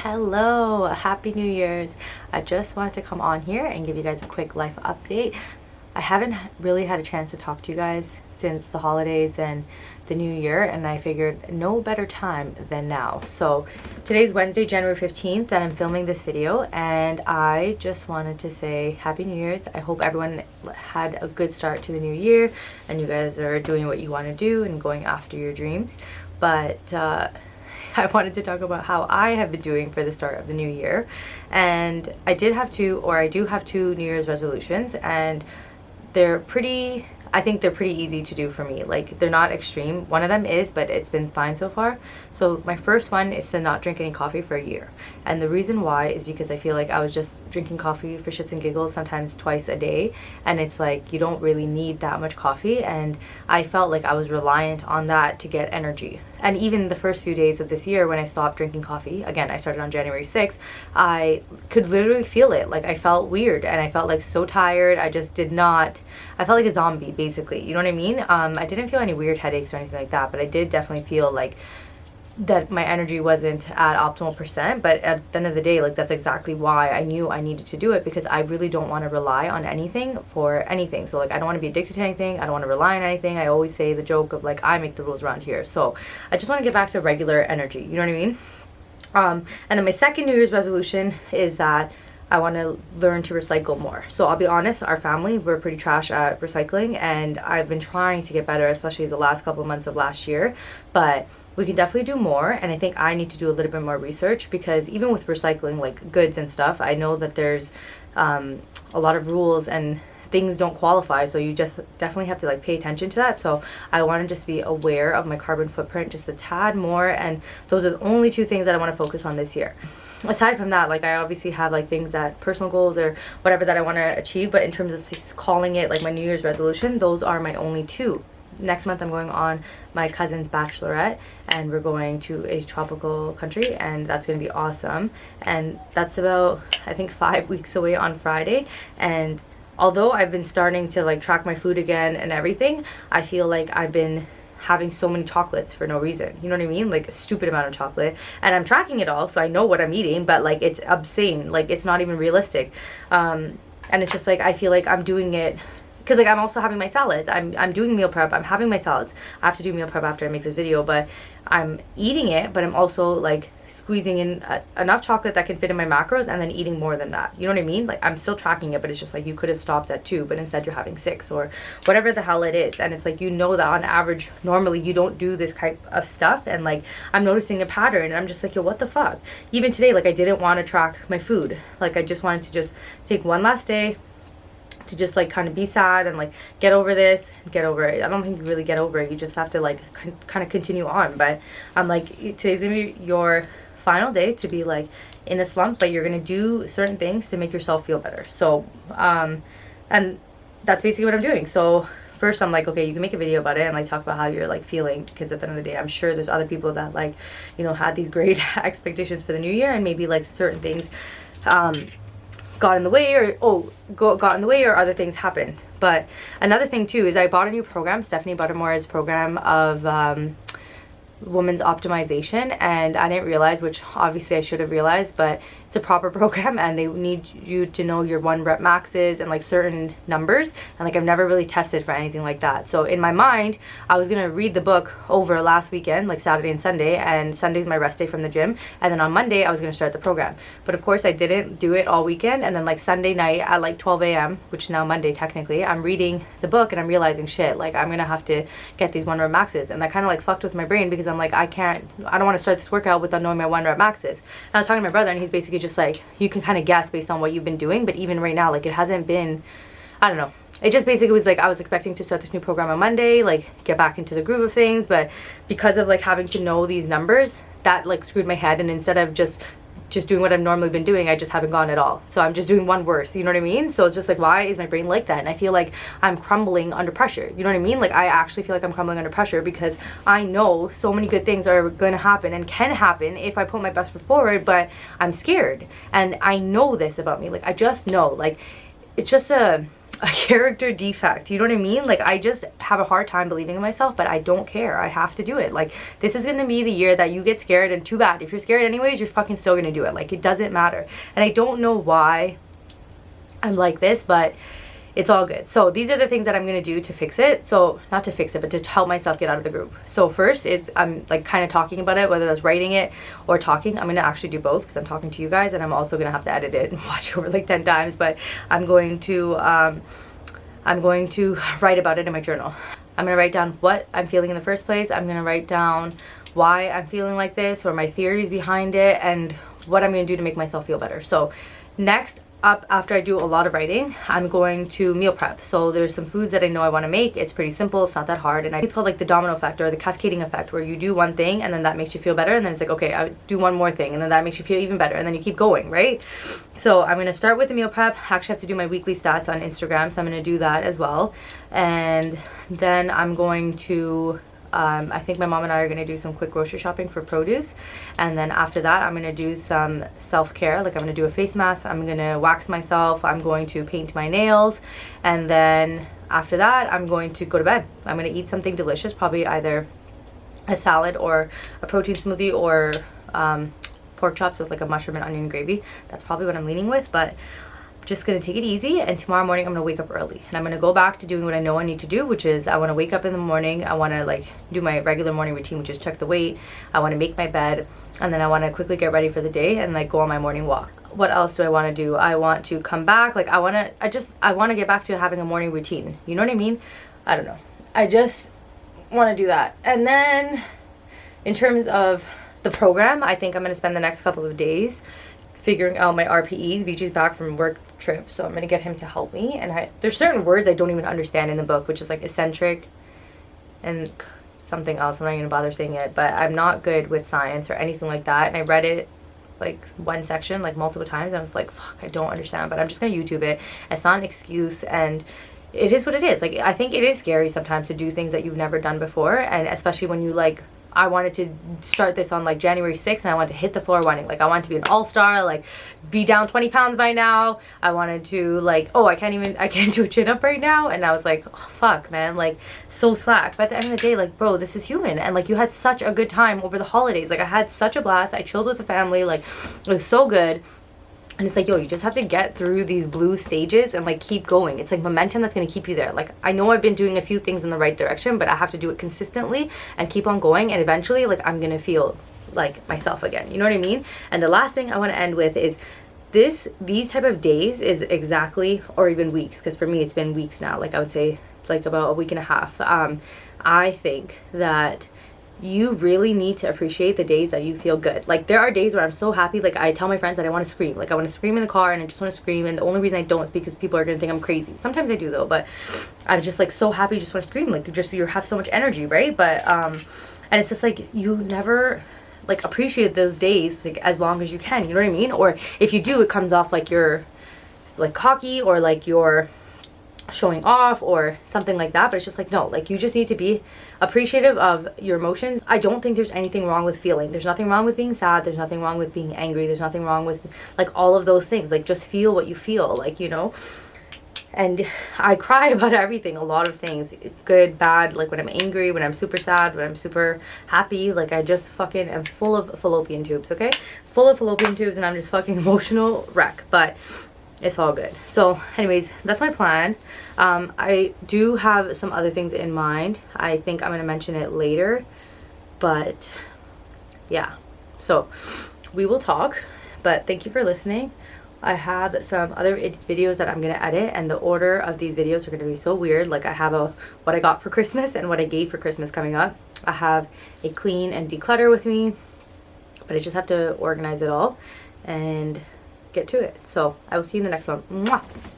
Hello, happy New Year's. I just wanted to come on here and give you guys a quick life update. I haven't really had a chance to talk to you guys since the holidays and the new year, and I figured no better time than now. So today's Wednesday, January 15th, and I'm filming this video, and I just wanted to say happy New Year's. I hope everyone had a good start to the new year and you guys are doing what you want to do and going after your dreams. But I wanted to talk about how I have been doing for the start of the new year. And I do have two New Year's resolutions, and I think they're pretty easy to do for me. Like, they're not extreme. One of them is, but it's been fine so far. So my first one is to not drink any coffee for a year. And the reason why is because I feel like I was just drinking coffee for shits and giggles, sometimes twice a day. And it's like, you don't really need that much coffee. And I felt like I was reliant on that to get energy. And even the first few days of this year when I stopped drinking coffee, again, I started on January 6th, I could literally feel it. Like, I felt weird and I felt like so tired. I felt like a zombie, basically. You know what I mean? I didn't feel any weird headaches or anything like that, but I did definitely feel like that my energy wasn't at optimal percent. But at the end of the day, like, that's exactly why I knew I needed to do it, because I really don't want to rely on anything for anything. So like, I don't want to be addicted to anything. I don't want to rely on anything. I always say the joke of like, I make the rules around here. So I just want to get back to regular energy. You know what I mean? And then my second New Year's resolution is that I want to learn to recycle more. So I'll be honest, our family, we're pretty trash at recycling, and I've been trying to get better, especially the last couple of months of last year. But we can definitely do more, and I think I need to do a little bit more research, because even with recycling like goods and stuff, I know that there's a lot of rules and things don't qualify, so you just definitely have to like pay attention to that. So I want to just be aware of my carbon footprint just a tad more, and those are the only two things that I want to focus on this year. Aside from that, like, I obviously have like things that personal goals or whatever that I want to achieve, but in terms of calling it like my New Year's resolution, those are my only two. Next month I'm going on my cousin's bachelorette, and we're going to a tropical country, and that's going to be awesome. And that's about, I think, 5 weeks away on Friday. And although I've been starting to like track my food again and everything, I feel like I've been having so many chocolates for no reason. You know what I mean? Like, a stupid amount of chocolate. And I'm tracking it all, so I know what I'm eating, but like, it's obscene. Like, it's not even realistic. And it's just like, I feel like I'm doing it because like I'm also having my salads. I'm doing meal prep. I'm having my salads. I have to do meal prep after I make this video, but I'm eating it, but I'm also like squeezing in enough chocolate that can fit in my macros, and then eating more than that. You know what I mean? Like, I'm still tracking it, but it's just like, you could have stopped at 2, but instead you're having 6 or whatever the hell it is. And it's like, you know that on average normally you don't do this type of stuff, and like, I'm noticing a pattern, and I'm just like, yo, what the fuck? Even today, like, I didn't want to track my food. Like, I just wanted to just take one last day to just like kind of be sad and like get over this, get over it. I don't think you really get over it. You just have to like kind of continue on. But I'm like, today's gonna be your final day to be like in a slump, but you're gonna do certain things to make yourself feel better. So and that's basically what I'm doing. So first I'm like, okay, you can make a video about it and like talk about how you're like feeling, because at the end of the day, I'm sure there's other people that like, you know, had these great expectations for the new year, and maybe like certain things got in the way, or other things happened. But another thing too is I bought a new program. Stephanie Buttermore's program of women's optimization, and I didn't realize, which obviously I should have realized, but it's a proper program, and they need you to know your 1 rep maxes and like certain numbers, and like I've never really tested for anything like that. So in my mind, I was gonna read the book over last weekend, like Saturday and Sunday, and Sunday's my rest day from the gym, and then on Monday I was gonna start the program. But of course I didn't do it all weekend, and then like Sunday night at like 12 a.m., which is now Monday technically, I'm reading the book and I'm realizing, shit, like I'm gonna have to get these 1 rep maxes, and that kind of like fucked with my brain, because I'm like, I don't want to start this workout without knowing my 1 rep maxes. And I was talking to my brother, and he's basically just like, you can kind of guess based on what you've been doing, but even right now, like, it hasn't been, I don't know. It just basically was like, I was expecting to start this new program on Monday, like get back into the groove of things, but because of like having to know these numbers, that like screwed my head, and instead of just doing what I've normally been doing, I just haven't gone at all. So I'm just doing one worse, you know what I mean? So it's just like, why is my brain like that? And I feel like I'm crumbling under pressure, you know what I mean? Like, I actually feel like I'm crumbling under pressure, because I know so many good things are going to happen and can happen if I put my best foot forward, but I'm scared. And I know this about me. Like, I just know, like, it's just a character defect. You know what I mean? Like, I just have a hard time believing in myself, but I don't care. I have to do it. Like, this is gonna be the year that you get scared, and too bad. If you're scared anyways, you're fucking still gonna do it. Like, it doesn't matter. And I don't know why I'm like this, but it's all good. So these are the things that I'm gonna do to fix it. So not to fix it, but to help myself get out of the group. So first is I'm like kind of talking about it, whether that's writing it or talking. I'm gonna actually do both because I'm talking to you guys, and I'm also gonna have to edit it and watch it over like 10 times. But I'm going to write about it in my journal. I'm gonna write down what I'm feeling in the first place. I'm gonna write down why I'm feeling like this, or my theories behind it, and what I'm gonna do to make myself feel better. So next up, after I do a lot of writing, I'm going to meal prep. So there's some foods that I know I want to make. It's pretty simple, it's not that hard, and it's called like the domino effect or the cascading effect, where you do one thing and then that makes you feel better, and then it's like, okay, I do one more thing and then that makes you feel even better, and then you keep going, right? So I'm going to start with the meal prep. I actually have to do my weekly stats on Instagram, so I'm going to do that as well. And then I'm going to I think my mom and I are going to do some quick grocery shopping for produce. And then after that, I'm going to do some self-care. Like, I'm going to do a face mask. I'm going to wax myself. I'm going to paint my nails. And then after that, I'm going to go to bed. I'm going to eat something delicious, probably either a salad or a protein smoothie, or pork chops with like a mushroom and onion gravy. That's probably what I'm leaning with, but just gonna take it easy. And tomorrow morning I'm gonna wake up early, and I'm gonna go back to doing what I know I need to do, which is I want to wake up in the morning. I want to like do my regular morning routine, which is check the weight. I want to make my bed, and then I want to quickly get ready for the day and like go on my morning walk. What else do I want to do? I want to come back, like I want to get back to having a morning routine. You know what I mean? I don't know, I just want to do that. And then in terms of the program, I think I'm gonna spend the next couple of days figuring out my RPEs. Vichi's back from work trip, so I'm gonna get him to help me. And there's certain words I don't even understand in the book, which is like eccentric and something else. I'm not gonna bother saying it, but I'm not good with science or anything like that. And I read it like one section like multiple times, and I was like, fuck, I don't understand. But I'm just gonna YouTube it. It's not an excuse, and it is what it is. Like, I think it is scary sometimes to do things that you've never done before, and especially when you like, I wanted to start this on like January 6th, and I wanted to hit the floor running. Like, I wanted to be an all-star, like be down 20 pounds by now. I wanted to like, oh, I can't do a chin-up right now. And I was like, oh, fuck, man, like so slack. But at the end of the day, like, bro, this is human. And like, you had such a good time over the holidays. Like, I had such a blast. I chilled with the family. Like, it was so good. And it's like, yo, you just have to get through these blue stages and like keep going. It's like momentum that's going to keep you there. Like, I know I've been doing a few things in the right direction, but I have to do it consistently and keep on going. And eventually, like, I'm going to feel like myself again. You know what I mean? And the last thing I want to end with is these type of days is exactly, or even weeks, because for me it's been weeks now. Like, I would say like about a week and a half. I think that you really need to appreciate the days that you feel good. Like, there are days where I'm so happy, like I tell my friends that I want to scream. Like, I want to scream in the car, and I just want to scream, and the only reason I don't is because people are gonna think I'm crazy. Sometimes I do though, but I'm just like so happy, just want to scream. Like, you have so much energy, right? But and it's just like, you never like appreciate those days like as long as you can. You know what I mean? Or if you do, it comes off like you're like cocky, or like you're showing off or something like that. But it's just like, no, like, you just need to be appreciative of your emotions. I don't think there's anything wrong with feeling. There's nothing wrong with being sad. There's nothing wrong with being angry. There's nothing wrong with like all of those things. Like, just feel what you feel, like, you know. And I cry about everything, a lot of things, good, bad, like when I'm angry, when I'm super sad, when I'm super happy. Like, I just fucking am full of fallopian tubes, okay? Full of fallopian tubes, and I'm just fucking emotional wreck. But it's all good. So anyways, that's my plan. I do have some other things in mind. I think I'm gonna mention it later, but yeah, so we will talk. But thank you for listening. I have some other videos that I'm gonna edit, and the order of these videos are gonna be so weird. Like, I have what I got for Christmas and what I gave for Christmas coming up. I have a clean and declutter with me, but I just have to organize it all and get to it. So I will see you in the next one. Mwah!